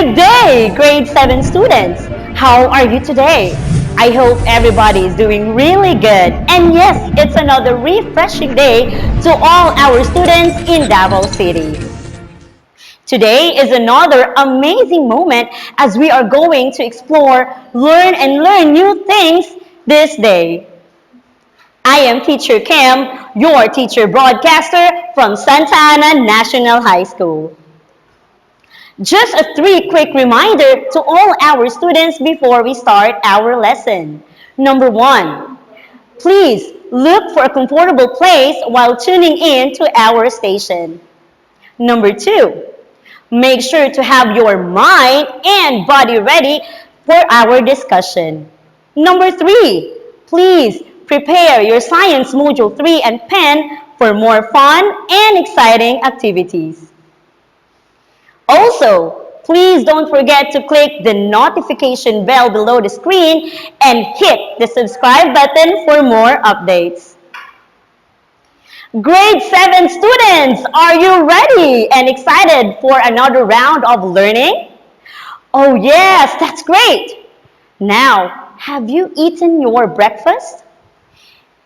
Good day, grade 7 students. How are you today? I hope everybody is doing really good. And yes, it's another refreshing day to all our students in Davao City. Today is another amazing moment as we are going to explore, learn new things this day. I am Teacher Kim, your teacher broadcaster from Santa Ana National High School. Just a three quick reminder to all our students before we start our lesson. Number one, please look for a comfortable place while tuning in to our station. Number two, make sure to have your mind and body ready for our discussion. Number three, please prepare your Science Module 3 and pen for more fun and exciting activities. Also, please don't forget to click the notification bell below the screen and hit the subscribe button for more updates. Grade 7 students, are you ready and excited for another round of learning? Oh yes, that's great. Now, have you eaten your breakfast?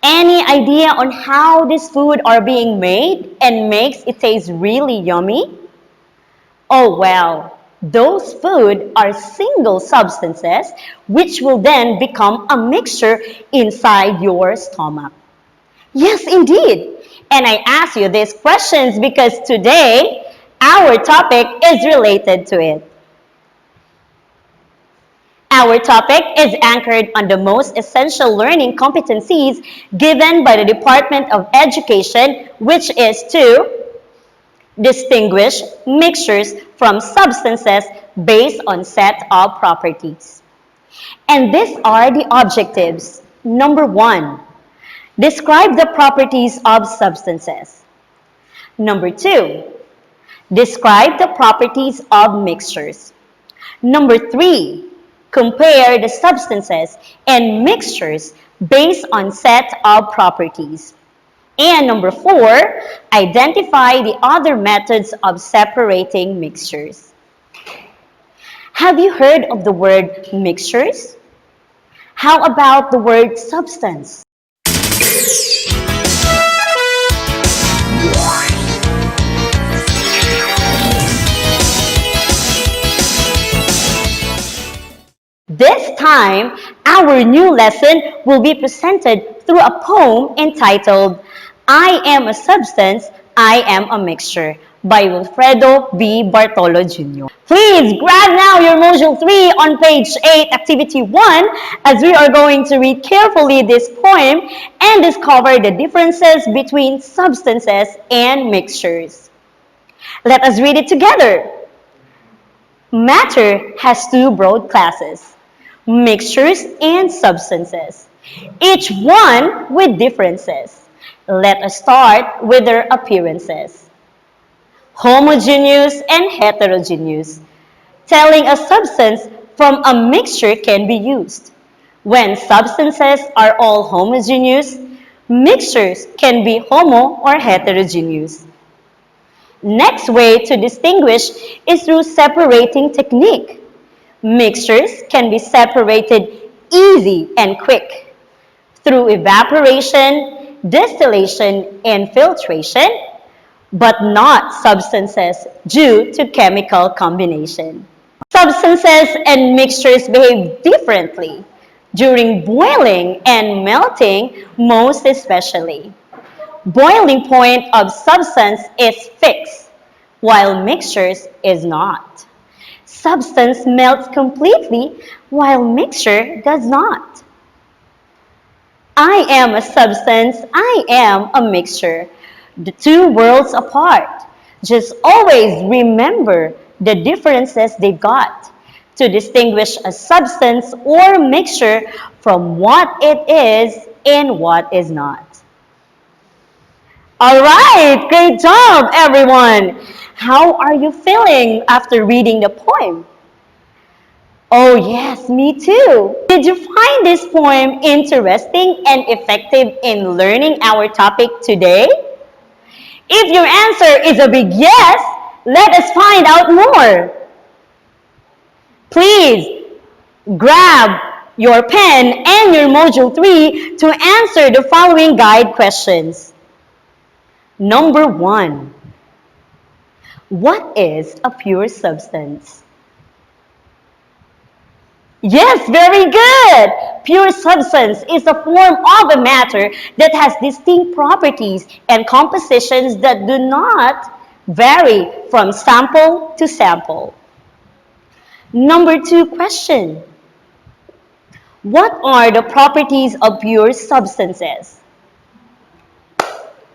Any idea on how this food are being made and makes it taste really yummy? Oh well, those food are single substances which will then become a mixture inside your stomach. Yes, indeed. And I ask you these questions because today our topic is related to it. Our topic is anchored on the most essential learning competencies given by the Department of Education, which is to distinguish mixtures from substances based on set of properties. And these are the objectives. Number one, describe the properties of substances. Number two, describe the properties of mixtures. Number three, compare the substances and mixtures based on set of properties. And number four, identify the other methods of separating mixtures. Have you heard of the word mixtures? How about the word substance? This time, our new lesson will be presented through a poem entitled, I Am a Substance, I Am a Mixture by Wilfredo B. Bartolo Jr. Please grab now your Module 3 on page 8, Activity 1, as we are going to read carefully this poem and discover the differences between substances and mixtures. Let us read it together. Matter has two broad classes, mixtures and substances, each one with differences. Let us start with their appearances. Homogeneous and heterogeneous. Telling a substance from a mixture can be used. When substances are all homogeneous, mixtures can be homo or heterogeneous. Next way to distinguish is through separating technique. Mixtures can be separated easy and quick through evaporation, distillation, and filtration, but not substances due to chemical combination. Substances and mixtures behave differently during boiling and melting, most especially. Boiling point of substance is fixed, while mixtures is not. Substance melts completely, while mixture does not. I am a substance, I am a mixture. The two worlds apart. Just always remember the differences they've got to distinguish a substance or mixture from what it is and what is not. All right, great job, everyone. How are you feeling after reading the poem? Oh yes, me too. Did you find this poem interesting and effective in learning our topic today? If your answer is a big yes, let us find out more. Please grab your pen and your Module 3 to answer the following guide questions. Number 1. What is a pure substance? Yes, very good! Pure substance is a form of a matter that has distinct properties and compositions that do not vary from sample to sample. Number 2 question. What are the properties of pure substances?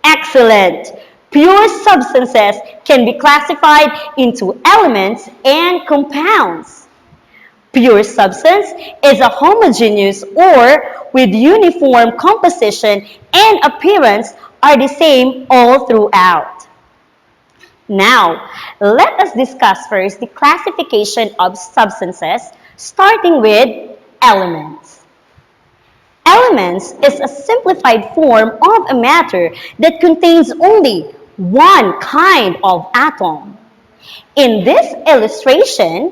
Excellent! Pure substances can be classified into elements and compounds. Pure substance is a homogeneous or with uniform composition and appearance are the same all throughout. Now, let us discuss first the classification of substances, starting with elements. Elements is a simplified form of a matter that contains only one kind of atom. In this illustration,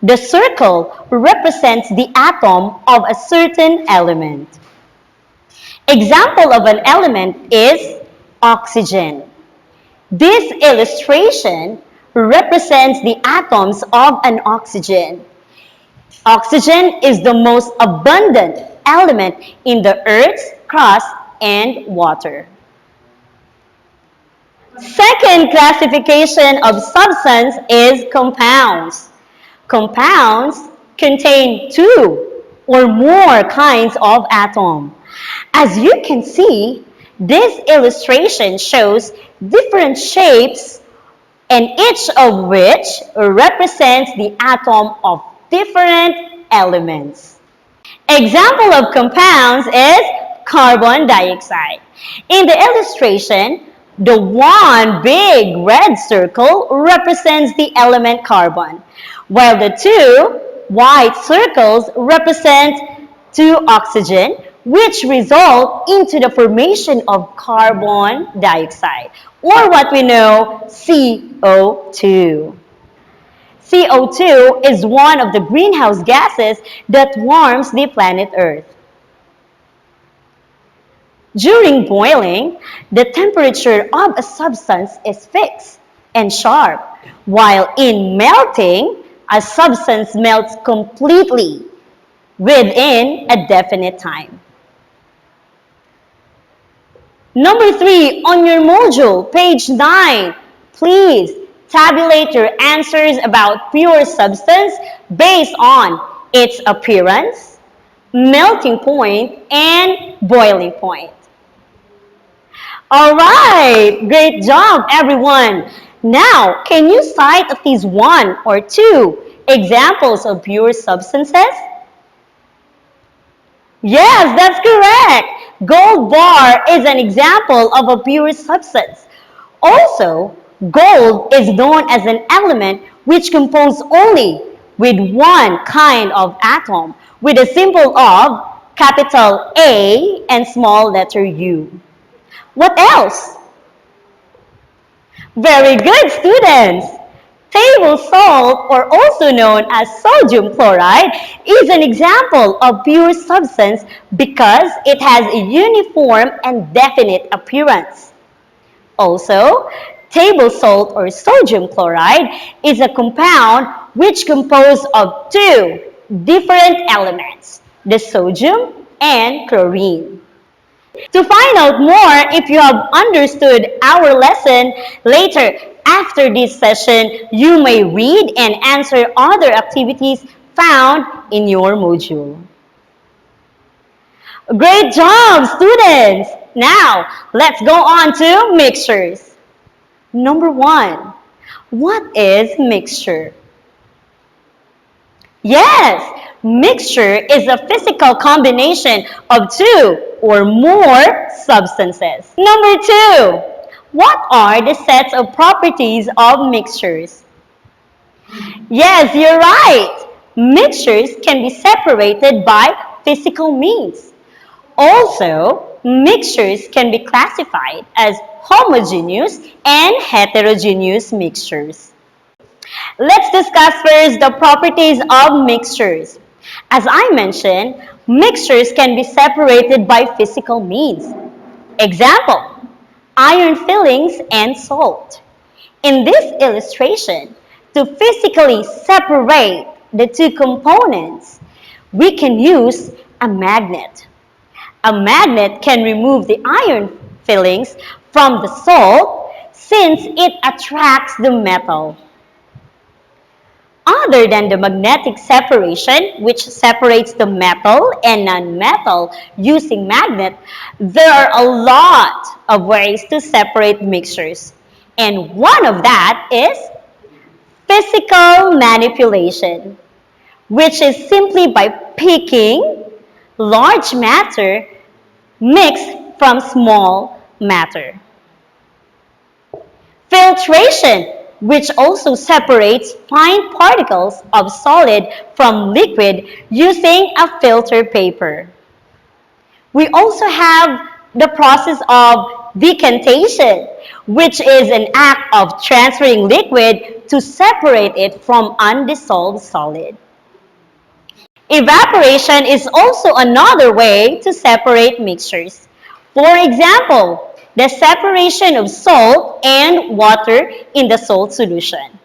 the circle represents the atom of a certain element. Example of an element is oxygen. This illustration represents the atoms of an oxygen. Oxygen is the most abundant element in the Earth's crust and water. Second classification of substance is compounds. Compounds contain two or more kinds of atom. As you can see, this illustration shows different shapes and each of which represents the atom of different elements. Example of compounds is carbon dioxide. In the illustration, the one big red circle represents the element carbon, while the two white circles represent two oxygen, which result into the formation of carbon dioxide, or what we know, CO2. CO2 is one of the greenhouse gases that warms the planet Earth. During boiling, the temperature of a substance is fixed and sharp, while in melting, a substance melts completely within a definite time. Number 3, on your module, page 9, please tabulate your answers about pure substance based on its appearance, melting point, and boiling point. All right, great job, everyone. Now, can you cite at least one or two examples of pure substances? Yes, that's correct. Gold bar is an example of a pure substance. Also, gold is known as an element which composed only with one kind of atom, with a symbol of capital A and small letter U. What else? Very good, students! Table salt, or also known as sodium chloride, is an example of pure substance because it has a uniform and definite appearance. Also, table salt or sodium chloride is a compound which composed of two different elements, the sodium and chlorine. To find out more, if you have understood our lesson, later after this session, you may read and answer other activities found in your module. Great job, students! Now, let's go on to mixtures. Number 1, what is mixture? Yes, mixture is a physical combination of two or more substances. Number 2, what are the sets of properties of mixtures? Yes, you're right. Mixtures can be separated by physical means. Also, mixtures can be classified as homogeneous and heterogeneous mixtures. Let's discuss first the properties of mixtures. As I mentioned, mixtures can be separated by physical means. Example, iron fillings and salt. In this illustration, to physically separate the two components, we can use a magnet. A magnet can remove the iron fillings from the salt since it attracts the metal. Other than the magnetic separation, which separates the metal and non-metal using magnet, there are a lot of ways to separate mixtures. And one of that is physical manipulation, which is simply by picking large matter mixed from small matter. Filtration, which also separates fine particles of solid from liquid using a filter paper. We also have the process of decantation, which is an act of transferring liquid to separate it from undissolved solid. Evaporation is also another way to separate mixtures. For example, the separation of salt and water in the salt solution.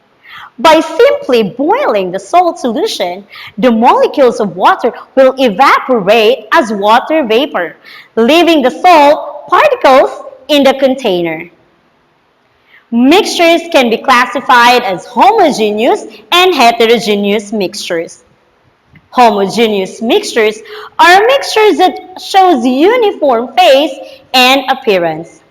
By simply boiling the salt solution, the molecules of water will evaporate as water vapor, leaving the salt particles in the container. Mixtures can be classified as homogeneous and heterogeneous mixtures. Homogeneous mixtures are mixtures that shows uniform phase and appearance.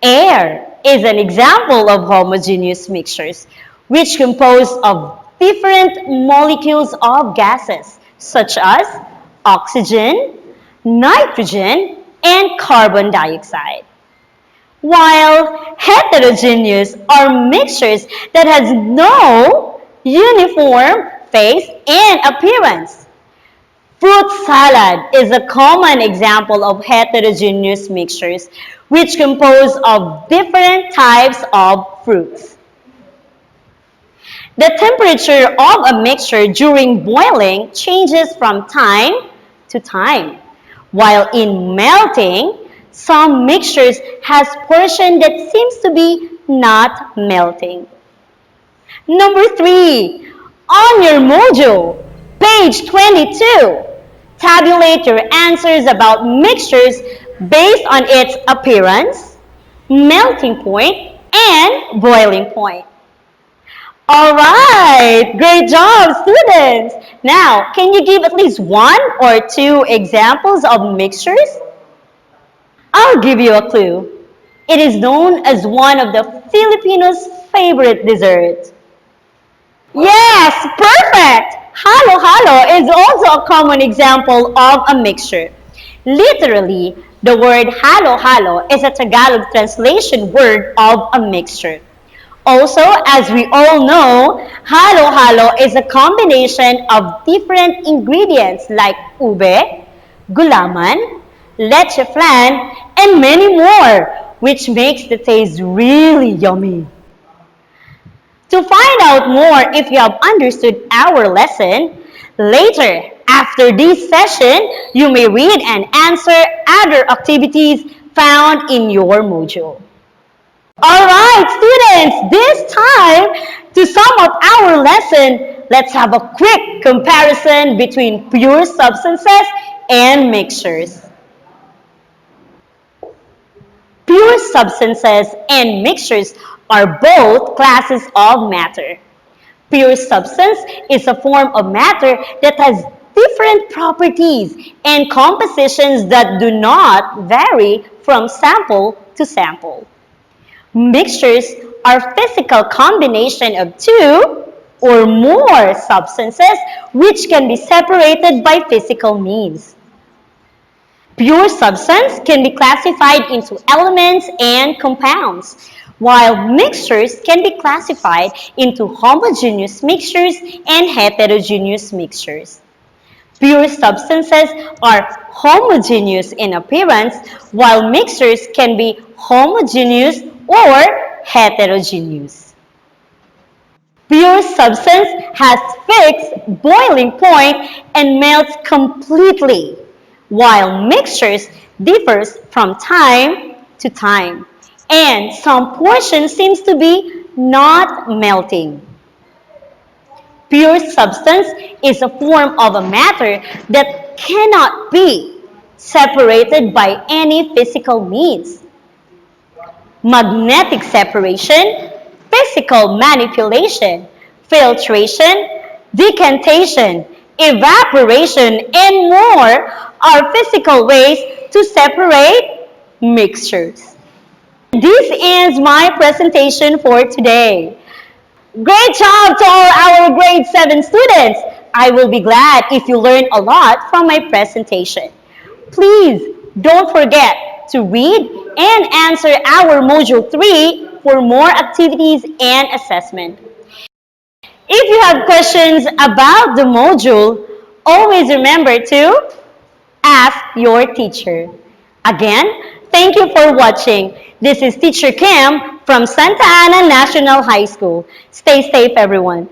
Air is an example of homogeneous mixtures, which compose of different molecules of gases, such as oxygen, nitrogen, and carbon dioxide. While heterogeneous are mixtures that has no uniform face and appearance. Fruit salad is a common example of heterogeneous mixtures which compose of different types of fruits. The temperature of a mixture during boiling changes from time to time, while in melting, some mixtures has portion that seems to be not melting. Number 3, on your module, page 22, tabulate your answers about mixtures based on its appearance, melting point, and boiling point. All right, great job, students. Now, can you give at least one or two examples of mixtures? I'll give you a clue. It is known as one of the Filipinos' favorite desserts. Yes, perfect! Halo-halo is also a common example of a mixture. Literally, the word halo-halo is a Tagalog translation word of a mixture. Also, as we all know, halo-halo is a combination of different ingredients like ube, gulaman, leche flan, and many more, which makes the taste really yummy. To find out more if you have understood our lesson, later, after this session, you may read and answer other activities found in your module. All right, students, this time, to sum up our lesson, let's have a quick comparison between pure substances and mixtures. Pure substances and mixtures are both classes of matter. Pure substance is a form of matter that has different properties and compositions that do not vary from sample to sample. Mixtures are physical combination of two or more substances which can be separated by physical means. Pure substance can be classified into elements and compounds, while mixtures can be classified into homogeneous mixtures and heterogeneous mixtures. Pure substances are homogeneous in appearance, while mixtures can be homogeneous or heterogeneous. Pure substance has fixed boiling point and melts completely, while mixtures differs from time to time, and some portion seems to be not melting. Pure substance is a form of a matter that cannot be separated by any physical means. Magnetic separation, physical manipulation, filtration, decantation, evaporation, and more are physical ways to separate mixtures. This is my presentation for today. Great job to all our grade 7 students! I will be glad if you learned a lot from my presentation. Please don't forget to read and answer our Module 3 for more activities and assessment. If you have questions about the module, always remember to ask your teacher. Again, thank you for watching. This is Teacher Kim from Santa Ana National High School. Stay safe, everyone.